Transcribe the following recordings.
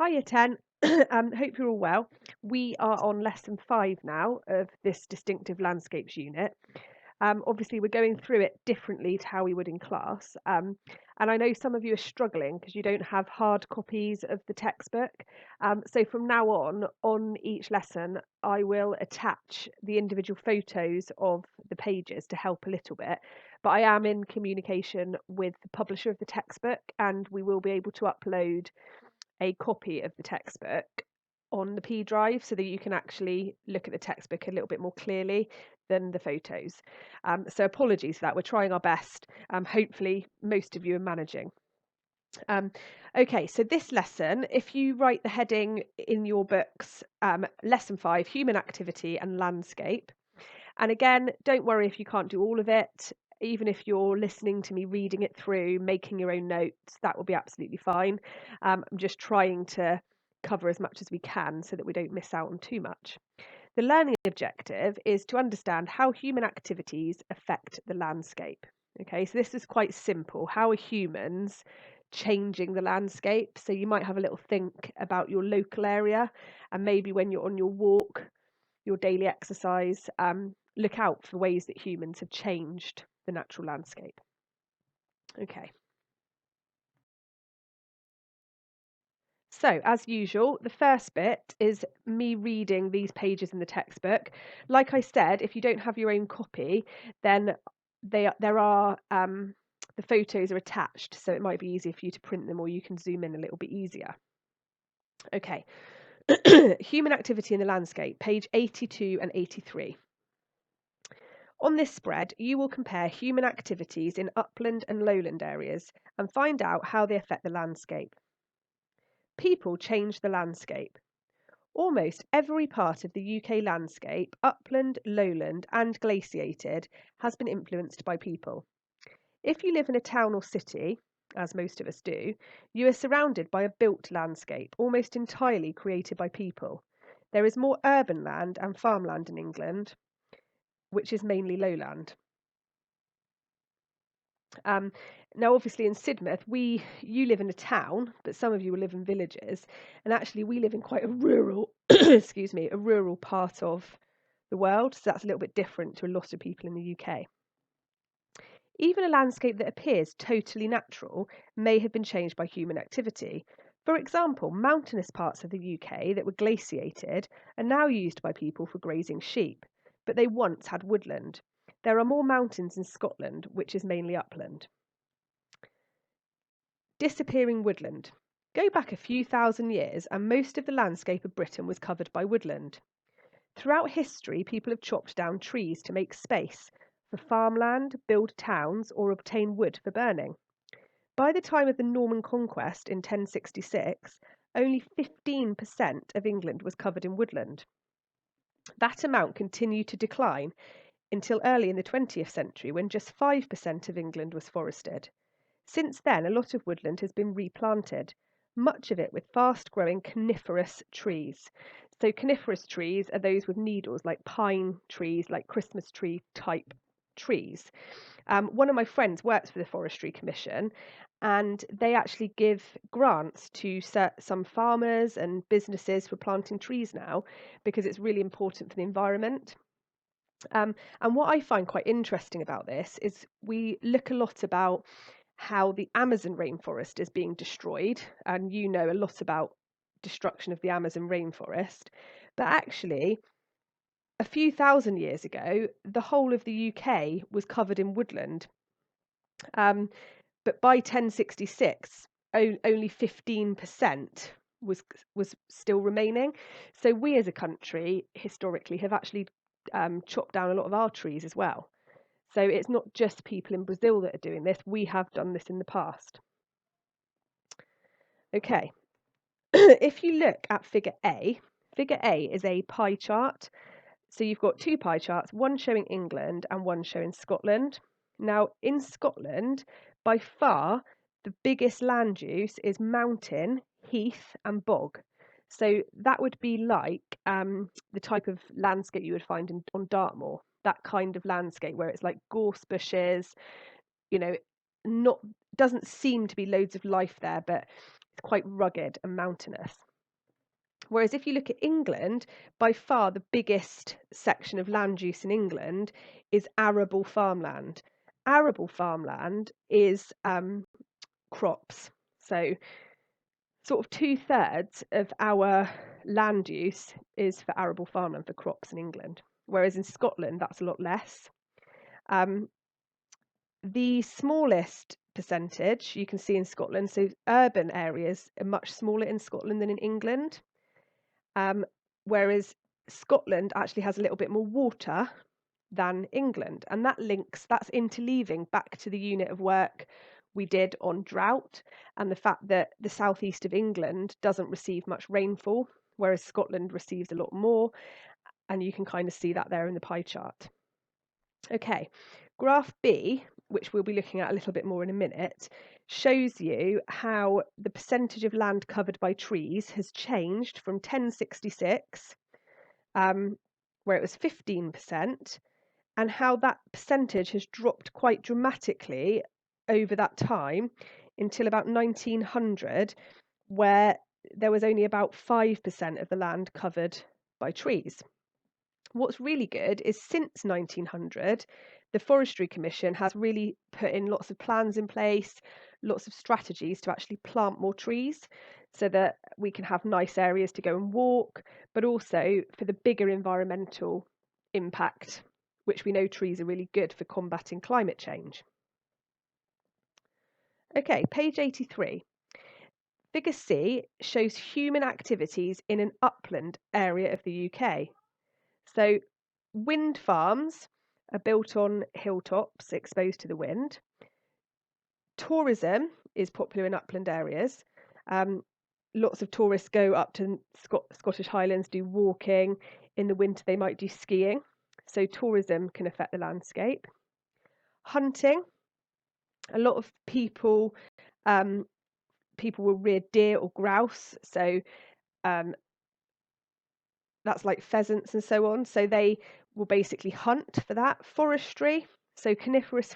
Hiya, 10. Hope you're all well. We are on lesson 5 now of this distinctive landscapes unit. Obviously, we're going through it differently to how we would in class. And I know some of you are struggling because you don't have hard copies of the textbook. So from now on each lesson, I will attach the individual photos of the pages to help a little bit. But I am in communication with the publisher of the textbook, and we will be able to upload a copy of the textbook on the P drive so that you can actually look at the textbook a little bit more clearly than the photos. So apologies for that. We're trying our best. Hopefully most of you are managing. Okay, so this lesson, if you write the heading in your books, lesson 5, human activity and landscape. And again, don't worry if you can't do all of it. Even if you're listening to me reading it through, making your own notes, that will be absolutely fine. I'm just trying to cover as much as we can so that we don't miss out on too much. The learning objective is to understand how human activities affect the landscape. Okay, so this is quite simple. How are humans changing the landscape? So you might have a little think about your local area, and maybe when you're on your walk, your daily exercise, look out for ways that humans have changed the natural landscape. Okay. So, as usual, the first bit is me reading these pages in the textbook. Like I said, if you don't have your own copy, then the photos are attached, so it might be easier for you to print them, or you can zoom in a little bit easier. Okay. Human activity in the landscape, page 82 and 83. On this spread, you will compare human activities in upland and lowland areas and find out how they affect the landscape. People change the landscape. Almost every part of the UK landscape, upland, lowland, and glaciated, has been influenced by people. If you live in a town or city, as most of us do, you are surrounded by a built landscape, almost entirely created by people. There is more urban land and farmland in England, which is mainly lowland. Now, obviously, in Sidmouth, you live in a town, but some of you will live in villages, and actually, we live in quite a rural, excuse me, a rural part of the world. So that's a little bit different to a lot of people in the UK. Even a landscape that appears totally natural may have been changed by human activity. For example, mountainous parts of the UK that were glaciated are now used by people for grazing sheep, but they once had woodland. There are more mountains in Scotland, which is mainly upland. Disappearing woodland. Go back a few thousand years and most of the landscape of Britain was covered by woodland. Throughout history, people have chopped down trees to make space for farmland, build towns, or obtain wood for burning. By the time of the Norman conquest in 1066, only 15% of England was covered in woodland. That amount continued to decline until early in the 20th century when just 5% of England was forested. Since then, a lot of woodland has been replanted, much of it with fast-growing coniferous trees. So coniferous trees are those with needles, like pine trees, like Christmas tree type trees. One of my friends works for the Forestry Commission, and they actually give grants to some farmers and businesses for planting trees now because it's really important for the environment. And what I find quite interesting about this is we look a lot about how the Amazon rainforest is being destroyed, and you know a lot about destruction of the Amazon rainforest, but actually a few thousand years ago the whole of the UK was covered in woodland, but by 1066 only 15% was still remaining. So we as a country historically have actually chopped down a lot of our trees as well. So it's not just people in Brazil that are doing this. We have done this in the past. Okay, if you look at figure A is a pie chart. So you've got two pie charts, one showing England and one showing Scotland. Now, in Scotland, by far, the biggest land use is mountain, heath, and bog. So that would be like the type of landscape you would find on Dartmoor, that kind of landscape where it's like gorse bushes, not doesn't seem to be loads of life there, but it's quite rugged and mountainous. Whereas if you look at England, by far the biggest section of land use in England is arable farmland. Arable farmland is crops. So sort of 2/3 of our land use is for arable farmland for crops in England. Whereas in Scotland, that's a lot less. The smallest percentage you can see in Scotland, so urban areas are much smaller in Scotland than in England. Whereas Scotland actually has a little bit more water than England. And that's interleaving back to the unit of work we did on drought and the fact that the southeast of England doesn't receive much rainfall, whereas Scotland receives a lot more. And you can kind of see that there in the pie chart. Okay, graph B, which we'll be looking at a little bit more in a minute, shows you how the percentage of land covered by trees has changed from 1066, where it was 15%, and how that percentage has dropped quite dramatically over that time until about 1900, where there was only about 5% of the land covered by trees. What's really good is since 1900, the Forestry Commission has really put in lots of plans in place, lots of strategies to actually plant more trees so that we can have nice areas to go and walk, but also for the bigger environmental impact, which we know trees are really good for combating climate change. Okay, page 83. Figure C shows human activities in an upland area of the UK. So wind farms are built on hilltops exposed to the wind. Tourism is popular in upland areas. Lots of tourists go up to Scottish Highlands, do walking. In the winter, they might do skiing. So tourism can affect the landscape. Hunting. A lot of people will rear deer or grouse. So that's like pheasants and so on. So they will basically hunt for that. Forestry, so coniferous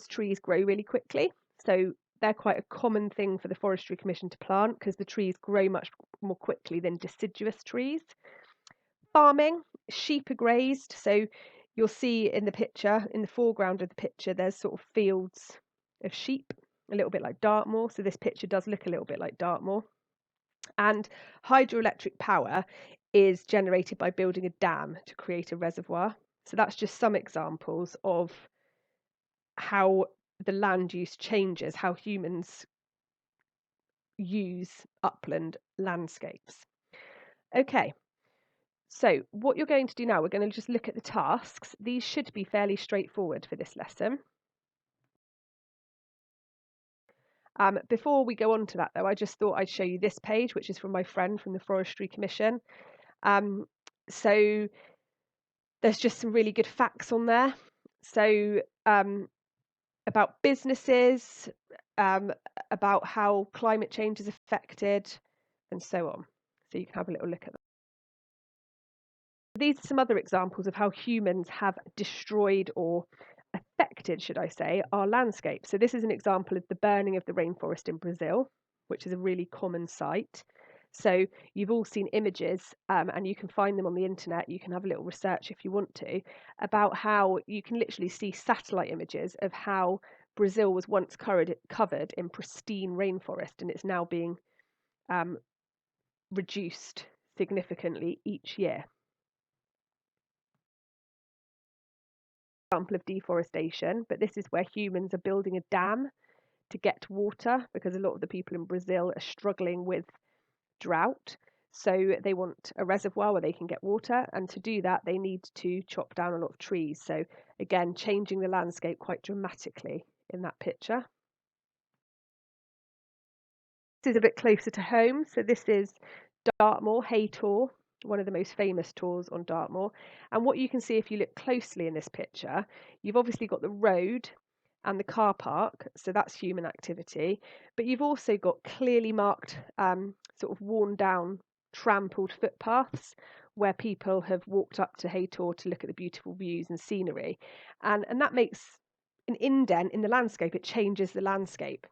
trees grow really quickly. So they're quite a common thing for the Forestry Commission to plant because the trees grow much more quickly than deciduous trees. Farming, sheep are grazed. So you'll see in the picture, in the foreground of the picture, there's sort of fields of sheep, a little bit like Dartmoor. So this picture does look a little bit like Dartmoor. And hydroelectric power is generated by building a dam to create a reservoir. So that's just some examples of how the land use changes, how humans use upland landscapes. Okay, so what you're going to do now, we're going to just look at the tasks. These should be fairly straightforward for this lesson. Before we go on to that, though, I just thought I'd show you this page, which is from my friend from the Forestry Commission. So there's just some really good facts on there. So about businesses, about how climate change is affected, and so on. So you can have a little look at that. These are some other examples of how humans have destroyed or affected, should I say, our landscape. So this is an example of the burning of the rainforest in Brazil, which is a really common sight. So you've all seen images, and you can find them on the internet. You can have a little research if you want to, about how you can literally see satellite images of how Brazil was once covered in pristine rainforest, and it's now being reduced significantly each year. Example of deforestation, but this is where humans are building a dam to get water because a lot of the people in Brazil are struggling with drought. So they want a reservoir where they can get water, and to do that they need to chop down a lot of trees. So again, changing the landscape quite dramatically in that picture. This is a bit closer to home. So this is Dartmoor, Hay Tor, one of the most famous tours on Dartmoor. And what you can see if you look closely in this picture, you've obviously got the road and the car park, so that's human activity, but you've also got clearly marked sort of worn down trampled footpaths where people have walked up to Hay Tor to look at the beautiful views and scenery, and that makes an indent in the landscape. It changes the landscape.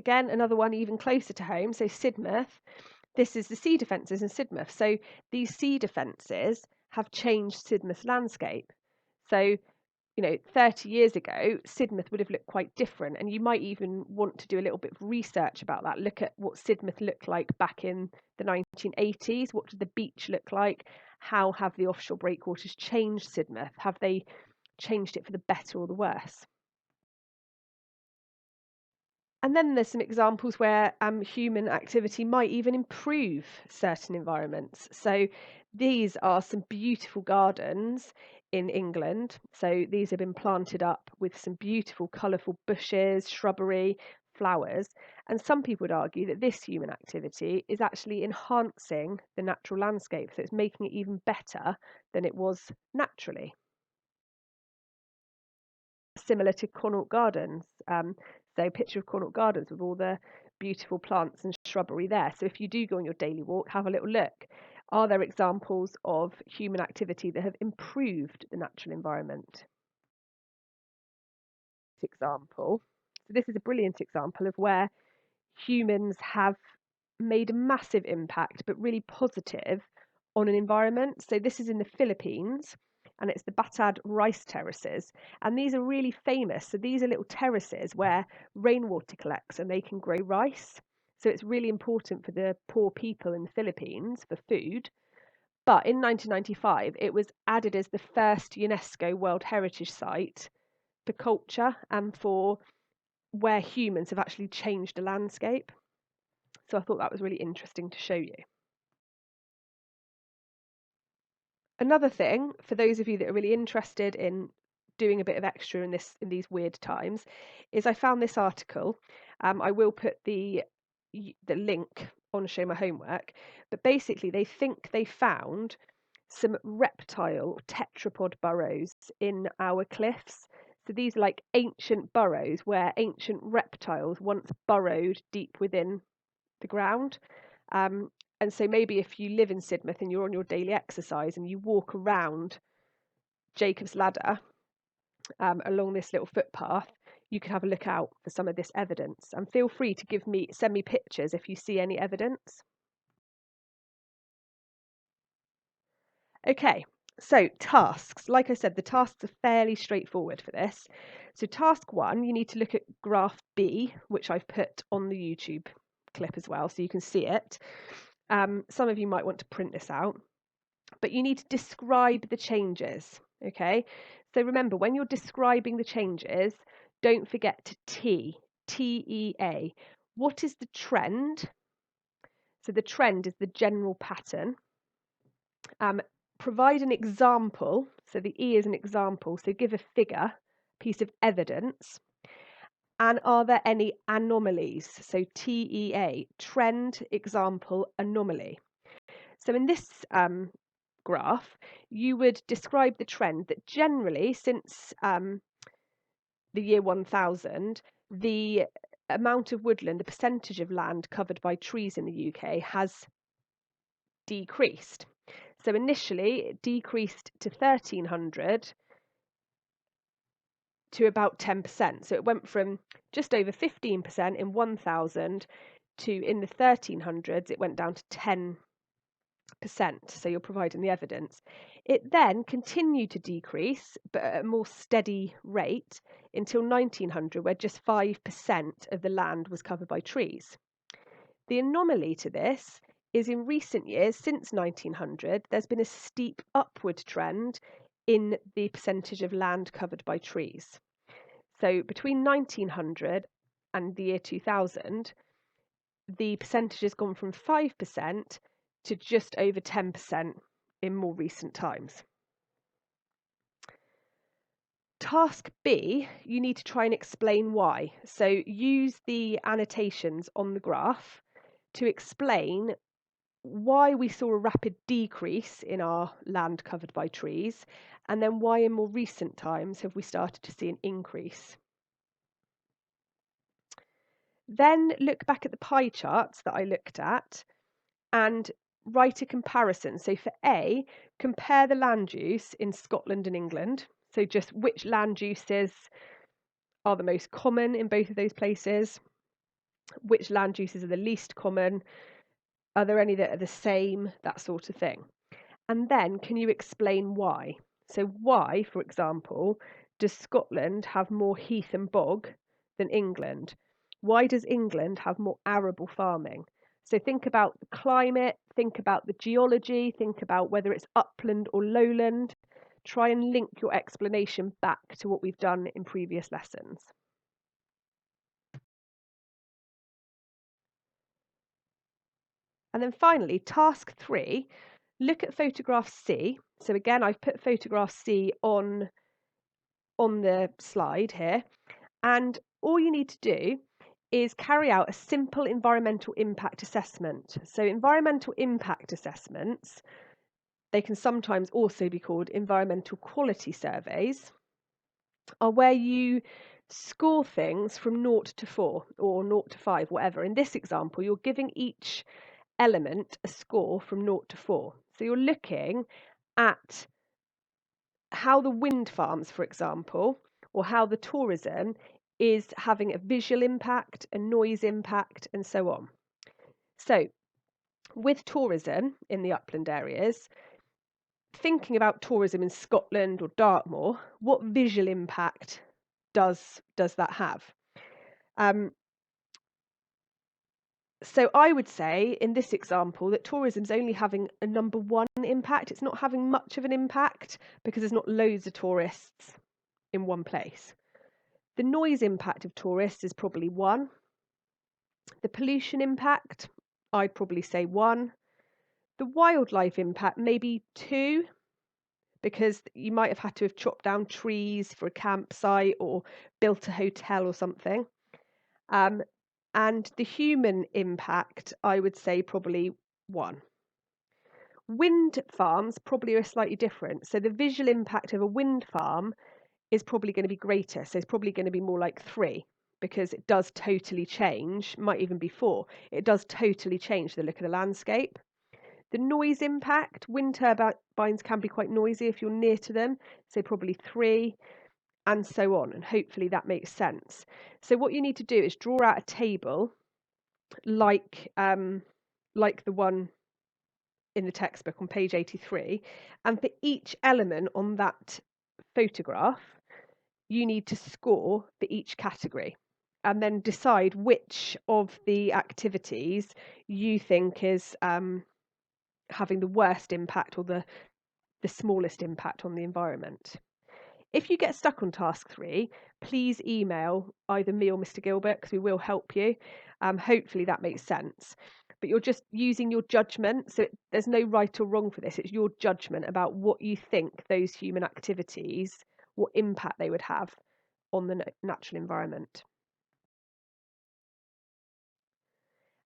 again, another one even closer to home. So Sidmouth, this is the sea defences in Sidmouth. So these sea defences have changed Sidmouth's landscape. So 30 years ago, Sidmouth would have looked quite different. And you might even want to do a little bit of research about that. Look at what Sidmouth looked like back in the 1980s. What did the beach look like? How have the offshore breakwaters changed Sidmouth? Have they changed it for the better or the worse? And then there's some examples where human activity might even improve certain environments. So these are some beautiful gardens in England. So these have been planted up with some beautiful, colourful bushes, shrubbery, flowers. And some people would argue that this human activity is actually enhancing the natural landscape. So it's making it even better than it was naturally. Similar to Connaught Gardens. So picture of Connaught Gardens with all the beautiful plants and shrubbery there. So if you do go on your daily walk, have a little look. Are there examples of human activity that have improved the natural environment? Example. So this is a brilliant example of where humans have made a massive impact, but really positive on an environment. So this is in the Philippines, and it's the Batad rice terraces. And these are really famous. So these are little terraces where rainwater collects and they can grow rice. So it's really important for the poor people in the Philippines for food. But in 1995, it was added as the first UNESCO World Heritage Site for culture and for where humans have actually changed the landscape. So I thought that was really interesting to show you. Another thing, for those of you that are really interested in doing a bit of extra in these weird times, is I found this article. I will put the link on Show My Homework, but basically they think they found some reptile tetrapod burrows in our cliffs. So these are like ancient burrows where ancient reptiles once burrowed deep within the ground. And so maybe if you live in Sidmouth and you're on your daily exercise and you walk around Jacob's Ladder along this little footpath, you could have a look out for some of this evidence. And feel free to send me pictures if you see any evidence. Okay, so tasks. Like I said, the tasks are fairly straightforward for this. So task 1, you need to look at graph B, which I've put on the YouTube clip as well, so you can see it. Some of you might want to print this out, but you need to describe the changes. Okay, so remember, when you're describing the changes, don't forget to TEA. What is the trend? So the trend is the general pattern. Provide an example. So the E is an example. So give a figure, piece of evidence. And are there any anomalies? So TEA, trend, example, anomaly. So in this graph, you would describe the trend that generally since the year 1000, the amount of woodland, the percentage of land covered by trees in the UK has decreased. So initially it decreased to 1300 to about 10%. So it went from just over 15% in 1000 to in the 1300s, it went down to 10%. So you're providing the evidence. It then continued to decrease, but at a more steady rate until 1900, where just 5% of the land was covered by trees. The anomaly to this is in recent years, since 1900, there's been a steep upward trend in the percentage of land covered by trees. So between 1900 and the year 2000, the percentage has gone from 5% to just over 10% in more recent times. Task B, you need to try and explain why. So use the annotations on the graph to explain why we saw a rapid decrease in our land covered by trees, and then why in more recent times have we started to see an increase. Then look back at the pie charts that I looked at and write a comparison. So for A, compare the land use in Scotland and England. So just which land uses are the most common in both of those places. which land uses are the least common, are there any that are the same, that sort of thing. And then can you explain why? So why, for example, does Scotland have more heath and bog than England? Why does England have more arable farming? So think about the climate, think about the geology, think about whether it's upland or lowland. Try and link your explanation back to what we've done in previous lessons. And then finally, task 3, look at photograph C. So again, I've put photograph C on the slide here. And all you need to do is carry out a simple environmental impact assessment. So environmental impact assessments, they can sometimes also be called environmental quality surveys, are where you score things from 0 to 4 or 0 to 5, whatever. In this example, you're giving each element a score from 0 to 4. So you're looking at how the wind farms, for example, or how the tourism is having a visual impact, a noise impact, and so on. So with tourism in the upland areas, thinking about tourism in Scotland or Dartmoor, what visual impact does that have? So I would say in this example that tourism's only having a number 1 impact. It's not having much of an impact because there's not loads of tourists in one place. The noise impact of tourists is probably 1. The pollution impact, I'd probably say 1. The wildlife impact, maybe 2, because you might have had to have chopped down trees for a campsite or built a hotel or something. And the human impact, I would say probably 1. Wind farms probably are slightly different. So the visual impact of a wind farm is probably going to be greater. So it's probably going to be more like 3, because it does totally change, might even be 4. It does totally change the look of the landscape. The noise impact, wind turbines can be quite noisy if you're near to them, so probably 3, and so on. And hopefully that makes sense. So what you need to do is draw out a table like the one in the textbook on page 83, and for each element on that photograph you need to score for each category and then decide which of the activities you think is having the worst impact or the smallest impact on the environment. If you get stuck on task 3, please email either me or Mr. Gilbert, because we will help you. Hopefully that makes sense. But you're just using your judgment. So there's no right or wrong for this. It's your judgment about what you think those human activities, what impact they would have on the natural environment.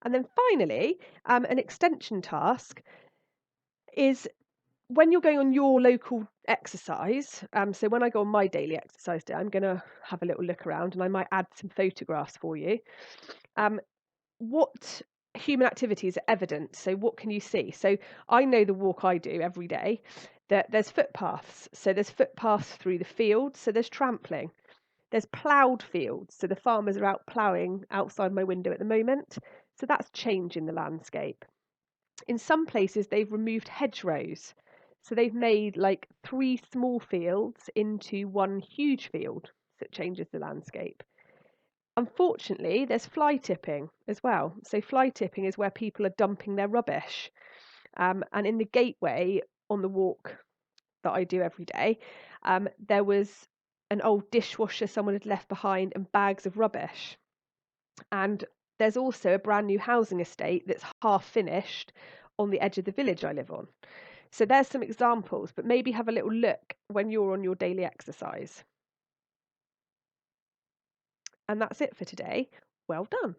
And then finally, an extension task is when you're going on your local exercise. So when I go on my daily exercise day, I'm going to have a little look around and I might add some photographs for you. What human activities are evident? So what can you see? So I know the walk I do every day, that there's footpaths. So there's footpaths through the fields. So there's trampling. There's ploughed fields. So the farmers are out ploughing outside my window at the moment. So that's changing the landscape. In some places, they've removed hedgerows. So they've made like 3 small fields into 1 huge field. So it changes the landscape. Unfortunately, there's fly tipping as well. So fly tipping is where people are dumping their rubbish. And in the gateway on the walk that I do every day, there was an old dishwasher someone had left behind and bags of rubbish. And there's also a brand new housing estate that's half finished on the edge of the village I live on. So there's some examples, but maybe have a little look when you're on your daily exercise. And that's it for today. Well done.